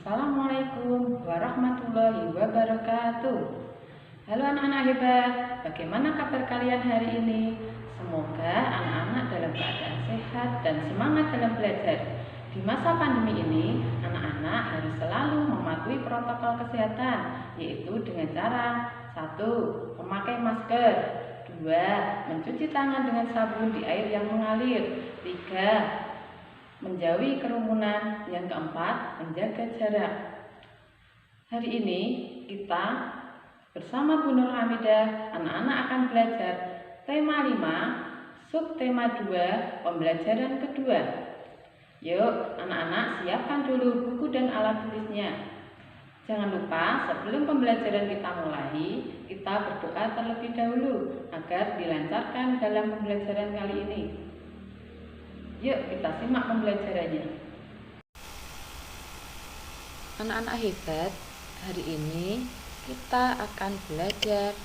Assalamualaikum warahmatullahi wabarakatuh. Halo anak-anak hebat, bagaimana kabar kalian hari ini? Semoga anak-anak dalam keadaan sehat dan semangat dalam belajar. Di masa pandemi ini, anak-anak harus selalu mematuhi protokol kesehatan, yaitu dengan cara 1. Memakai masker, 2. Mencuci tangan dengan sabun di air yang mengalir, 3. Menjauhi kerumunan, yang keempat, menjaga jarak. Hari ini kita bersama Bu Nur Hamidah, anak-anak akan belajar tema 5, subtema 2, pembelajaran kedua. Yuk, anak-anak siapkan dulu buku dan alat tulisnya. Jangan lupa sebelum pembelajaran kita mulai, kita berdoa terlebih dahulu agar dilancarkan dalam pembelajaran kali ini. Yuk kita simak pembelajarannya. Anak-anak hebat, hari ini kita akan belajar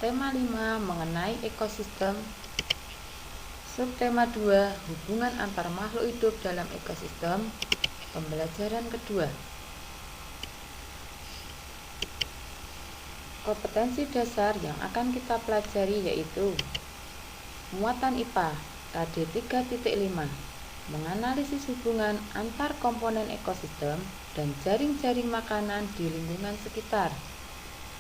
tema 5 mengenai ekosistem, subtema 2 hubungan antar makhluk hidup dalam ekosistem, pembelajaran kedua. Kompetensi dasar yang akan kita pelajari yaitu muatan IPA KD 3.5, menganalisis hubungan antar komponen ekosistem dan jaring-jaring makanan di lingkungan sekitar.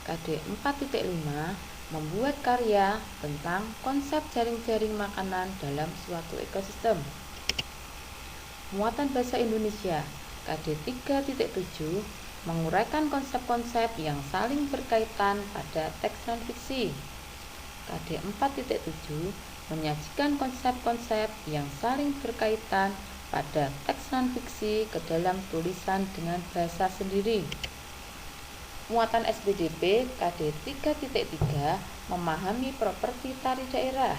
KD 4.5, membuat karya tentang konsep jaring-jaring makanan dalam suatu ekosistem. Muatan bahasa Indonesia KD 3.7, menguraikan konsep-konsep yang saling berkaitan pada teks non-fiksi. KD 4.7, menyajikan konsep-konsep yang saling berkaitan pada teks non-fiksi ke dalam tulisan dengan bahasa sendiri. Muatan SPDP KD 3.3, memahami properti tari daerah.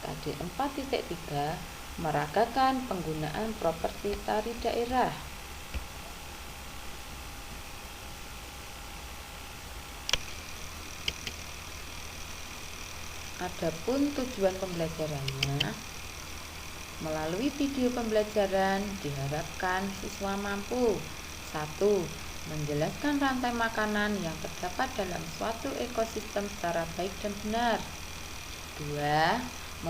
KD 4.3, meragakan penggunaan properti tari daerah. Adapun tujuan pembelajarannya, melalui video pembelajaran diharapkan siswa mampu 1. Menjelaskan rantai makanan yang terdapat dalam suatu ekosistem secara baik dan benar. 2.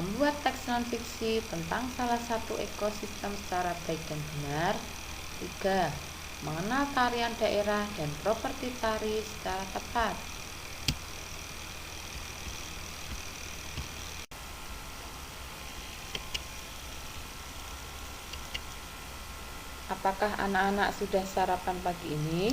Membuat teks non-fiksi tentang salah satu ekosistem secara baik dan benar. 3. Mengenal tarian daerah dan properti tari secara tepat. Apakah anak-anak sudah sarapan pagi ini?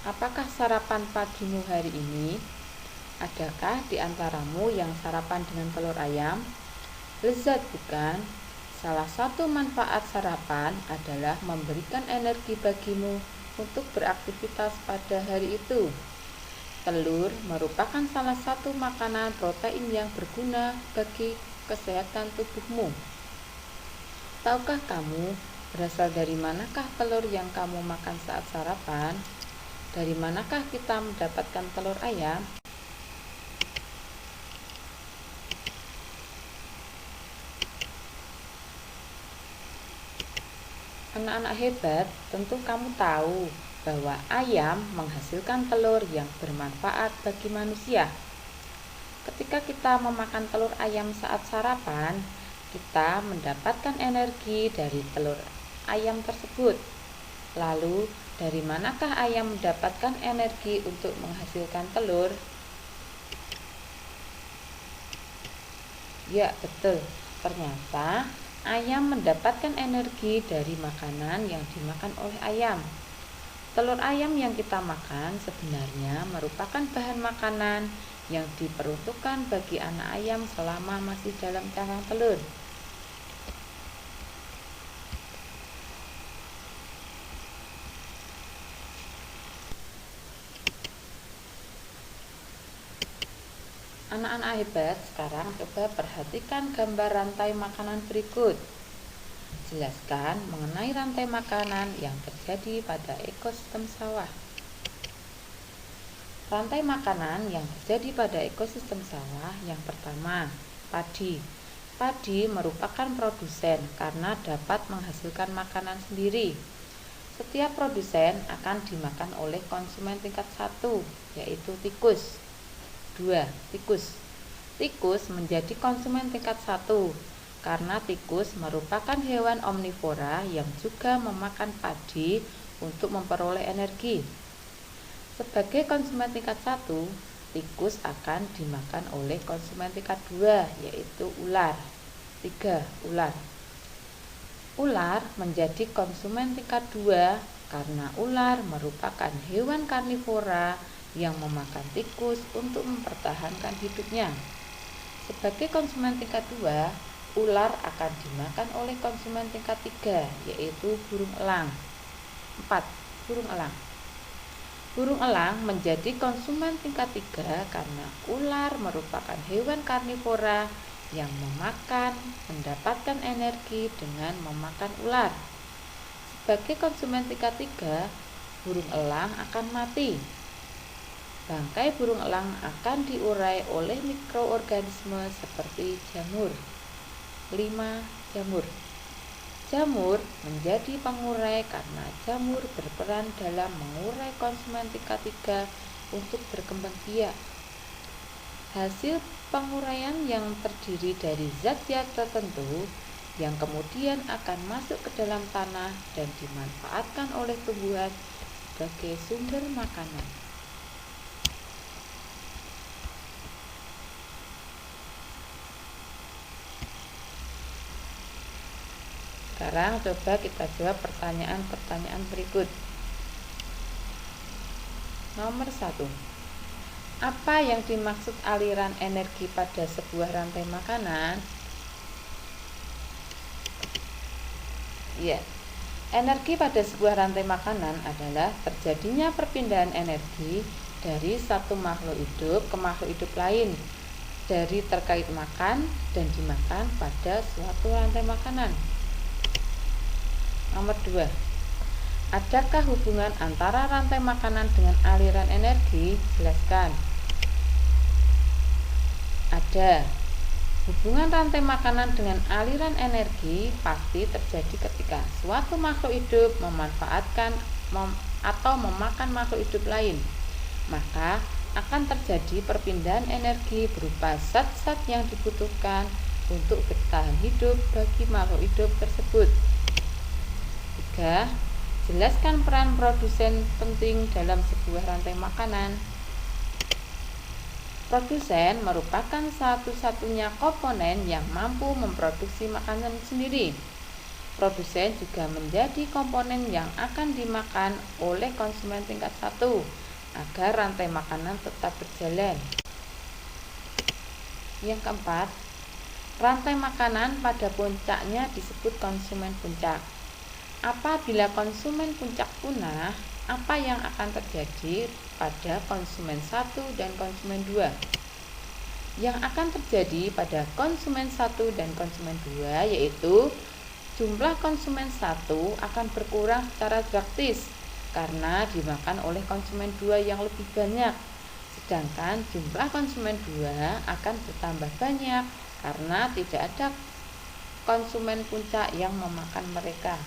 Apakah sarapan pagimu hari ini? Adakah di antaramu yang sarapan dengan telur ayam? Lezat bukan? Salah satu manfaat sarapan adalah memberikan energi bagimu untuk beraktivitas pada hari itu. Telur merupakan salah satu makanan protein yang berguna bagi kesehatan tubuhmu. Tahukah kamu berasal dari manakah telur yang kamu makan saat sarapan? Dari manakah kita mendapatkan telur ayam? Anak-anak hebat, tentu kamu tahu bahwa ayam menghasilkan telur yang bermanfaat bagi manusia. Ketika kita memakan telur ayam saat sarapan, kita mendapatkan energi dari telur ayam tersebut. Lalu, dari manakah ayam mendapatkan energi untuk menghasilkan telur? Ya, betul. Ternyata ayam mendapatkan energi dari makanan yang dimakan oleh ayam. Telur ayam yang kita makan sebenarnya merupakan bahan makanan yang diperuntukkan bagi anak ayam selama masih dalam cangkang telur. Anak-anak hebat, sekarang coba perhatikan gambar rantai makanan berikut. Jelaskan mengenai rantai makanan yang terjadi pada ekosistem sawah. Rantai makanan yang terjadi pada ekosistem sawah yang pertama, padi. Padi merupakan produsen karena dapat menghasilkan makanan sendiri. Setiap produsen akan dimakan oleh konsumen tingkat 1, yaitu tikus. 2. Tikus. Tikus menjadi konsumen tingkat 1 karena tikus merupakan hewan omnivora yang juga memakan padi untuk memperoleh energi. Sebagai konsumen tingkat 1, tikus akan dimakan oleh konsumen tingkat 2, yaitu ular. 3. Ular. Ular menjadi konsumen tingkat 2 karena ular merupakan hewan karnivora yang memakan tikus untuk mempertahankan hidupnya. Sebagai konsumen tingkat 2, ular akan dimakan oleh konsumen tingkat 3, yaitu burung elang. 4. Burung elang. Burung elang menjadi konsumen tingkat 3 karena ular merupakan hewan karnivora yang mendapatkan energi dengan memakan ular. Sebagai konsumen tingkat 3, burung elang akan mati. Bangkai burung elang akan diurai oleh mikroorganisme seperti jamur. 5. Jamur. Jamur menjadi pengurai karena jamur berperan dalam mengurai konsumen tingkat 3 untuk berkembang biak. Hasil penguraian yang terdiri dari zat-zat tertentu yang kemudian akan masuk ke dalam tanah dan dimanfaatkan oleh tumbuhan sebagai sumber makanan. Sekarang coba kita jawab pertanyaan-pertanyaan berikut. Nomor 1. Apa yang dimaksud aliran energi pada sebuah rantai makanan? Ya, energi pada sebuah rantai makanan adalah terjadinya perpindahan energi dari satu makhluk hidup ke makhluk hidup lain, dari terkait makan dan dimakan pada suatu rantai makanan. Nomor 2. Adakah hubungan antara rantai makanan dengan aliran energi? Jelaskan. Ada. Hubungan rantai makanan dengan aliran energi pasti terjadi ketika suatu makhluk hidup memanfaatkan atau memakan makhluk hidup lain. Maka akan terjadi perpindahan energi berupa zat-zat yang dibutuhkan untuk bertahan hidup bagi makhluk hidup tersebut. 3. Jelaskan peran produsen penting dalam sebuah rantai makanan. Produsen merupakan satu-satunya komponen yang mampu memproduksi makanan sendiri. Produsen juga menjadi komponen yang akan dimakan oleh konsumen tingkat 1 agar rantai makanan tetap berjalan. Yang keempat, rantai makanan pada puncaknya disebut konsumen puncak. Apabila konsumen puncak punah, apa yang akan terjadi pada konsumen 1 dan konsumen 2? Yang akan terjadi pada konsumen 1 dan konsumen 2 yaitu jumlah konsumen 1 akan berkurang secara drastis karena dimakan oleh konsumen 2 yang lebih banyak. Sedangkan jumlah konsumen 2 akan bertambah banyak karena tidak ada konsumen puncak yang memakan mereka.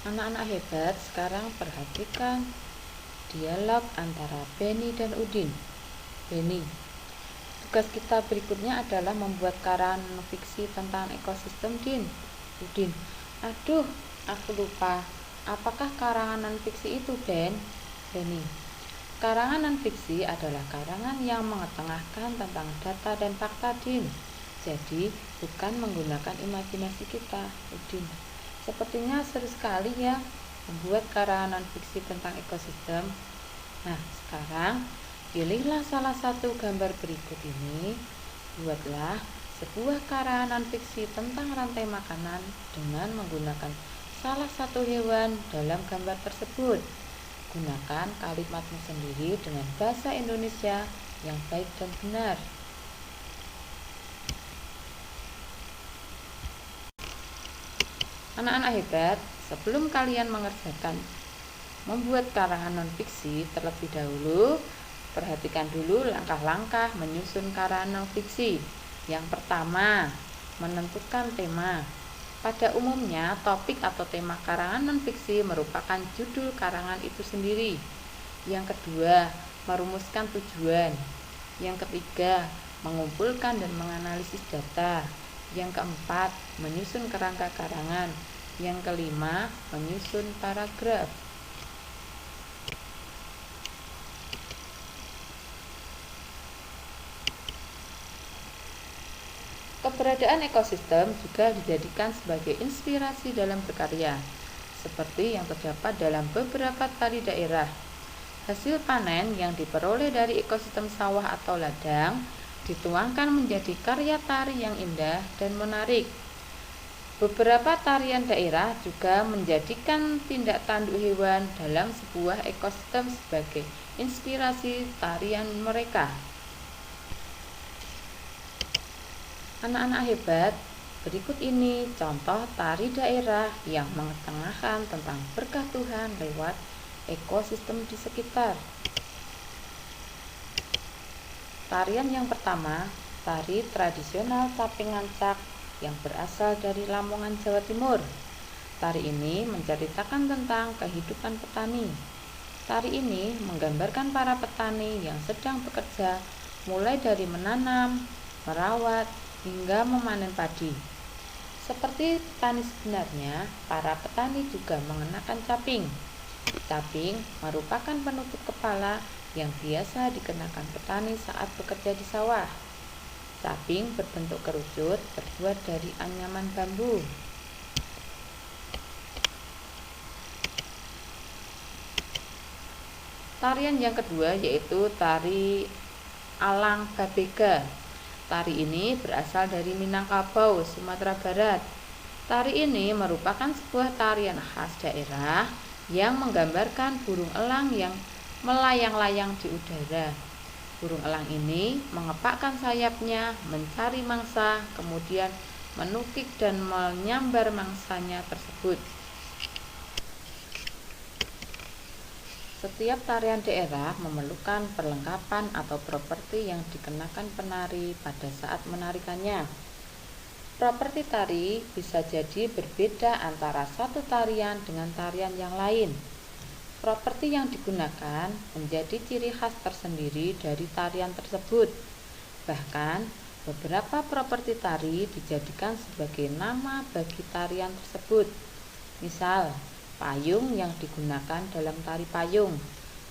Anak-anak hebat, sekarang perhatikan dialog antara Benny dan Udin. Benny, tugas kita berikutnya adalah membuat karangan fiksi tentang ekosistem, Din. Udin, aduh, aku lupa. Apakah karangan fiksi itu, Ben? Benny, karangan fiksi adalah karangan yang mengetengahkan tentang data dan fakta, Din. Jadi, bukan menggunakan imajinasi kita, Udin. Sepertinya seru sekali ya membuat karangan fiksi tentang ekosistem. Nah, sekarang pilihlah salah satu gambar berikut ini. Buatlah sebuah karangan fiksi tentang rantai makanan dengan menggunakan salah satu hewan dalam gambar tersebut. Gunakan kalimatmu sendiri dengan bahasa Indonesia yang baik dan benar. Anak-anak hebat, sebelum kalian mengerjakan membuat karangan non-fiksi, terlebih dahulu perhatikan dulu langkah-langkah menyusun karangan non-fiksi. Yang pertama, menentukan tema. Pada umumnya, topik atau tema karangan non-fiksi merupakan judul karangan itu sendiri. Yang kedua, merumuskan tujuan. Yang ketiga, mengumpulkan dan menganalisis data. Yang keempat, menyusun kerangka karangan. Yang kelima, menyusun paragraf. Keberadaan ekosistem juga dijadikan sebagai inspirasi dalam berkarya, seperti yang terdapat dalam beberapa tari daerah. Hasil panen yang diperoleh dari ekosistem sawah atau ladang dituangkan menjadi karya tari yang indah dan menarik. Beberapa tarian daerah juga menjadikan tindak tanduk hewan dalam sebuah ekosistem sebagai inspirasi tarian mereka. Anak-anak hebat, berikut ini contoh tari daerah yang mengetengahkan tentang berkah Tuhan lewat ekosistem di sekitar. Tarian yang pertama, tari tradisional Caping Ancak yang berasal dari Lamongan, Jawa Timur. Tari ini menceritakan tentang kehidupan petani. Tari ini menggambarkan para petani yang sedang bekerja mulai dari menanam, merawat, hingga memanen padi. Seperti petani sebenarnya, para petani juga mengenakan caping. Caping merupakan penutup kepala yang biasa dikenakan petani saat bekerja di sawah. Caping berbentuk kerucut terbuat dari anyaman bambu. Tarian yang kedua yaitu tari Alang Babega. Tari ini berasal dari Minangkabau, Sumatera Barat. Tari ini merupakan sebuah tarian khas daerah yang menggambarkan burung elang yang melayang-layang di udara. Burung elang ini mengepakkan sayapnya, mencari mangsa, kemudian menukik dan menyambar mangsanya tersebut. Setiap tarian daerah memerlukan perlengkapan atau properti yang dikenakan penari pada saat menarikannya. Properti tari bisa jadi berbeda antara satu tarian dengan tarian yang lain. Properti yang digunakan menjadi ciri khas tersendiri dari tarian tersebut. Bahkan, beberapa properti tari dijadikan sebagai nama bagi tarian tersebut. Misal, payung yang digunakan dalam tari payung,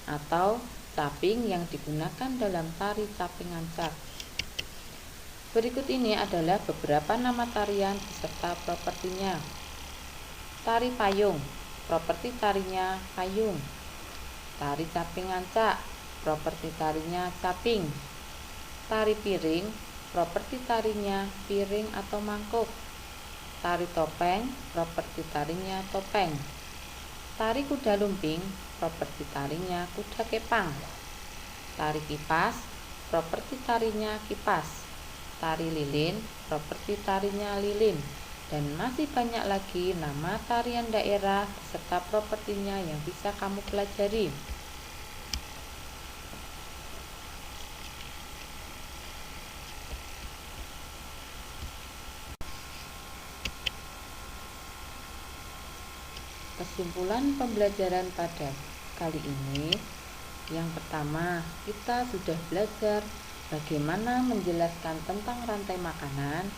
atau caping yang digunakan dalam tari Caping Ancak. Berikut ini adalah beberapa nama tarian beserta propertinya. Tari payung, properti tarinya payung. Tari Caping Ancak, properti tarinya caping. Tari piring, properti tarinya piring atau mangkuk. Tari topeng, properti tarinya topeng. Tari kuda lumping, properti tarinya kuda kepang. Tari kipas, properti tarinya kipas. Tari lilin, properti tarinya lilin. Dan masih banyak lagi nama tarian daerah serta propertinya yang bisa kamu pelajari. Kesimpulan pembelajaran pada kali ini, yang pertama, kita sudah belajar bagaimana menjelaskan tentang rantai makanan.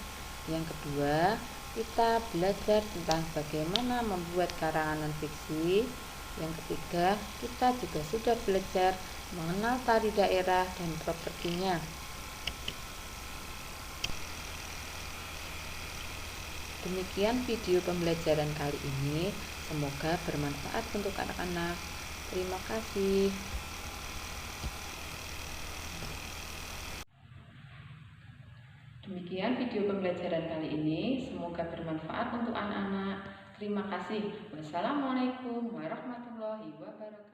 Yang kedua, kita belajar tentang bagaimana membuat karangan non-fiksi. Yang ketiga, kita juga sudah belajar mengenal tari daerah dan propertinya. Demikian video pembelajaran kali ini. Semoga bermanfaat untuk anak-anak. Terima kasih. Demikian video pembelajaran kali ini, semoga bermanfaat untuk anak-anak. Terima kasih. Wassalamualaikum warahmatullahi wabarakatuh.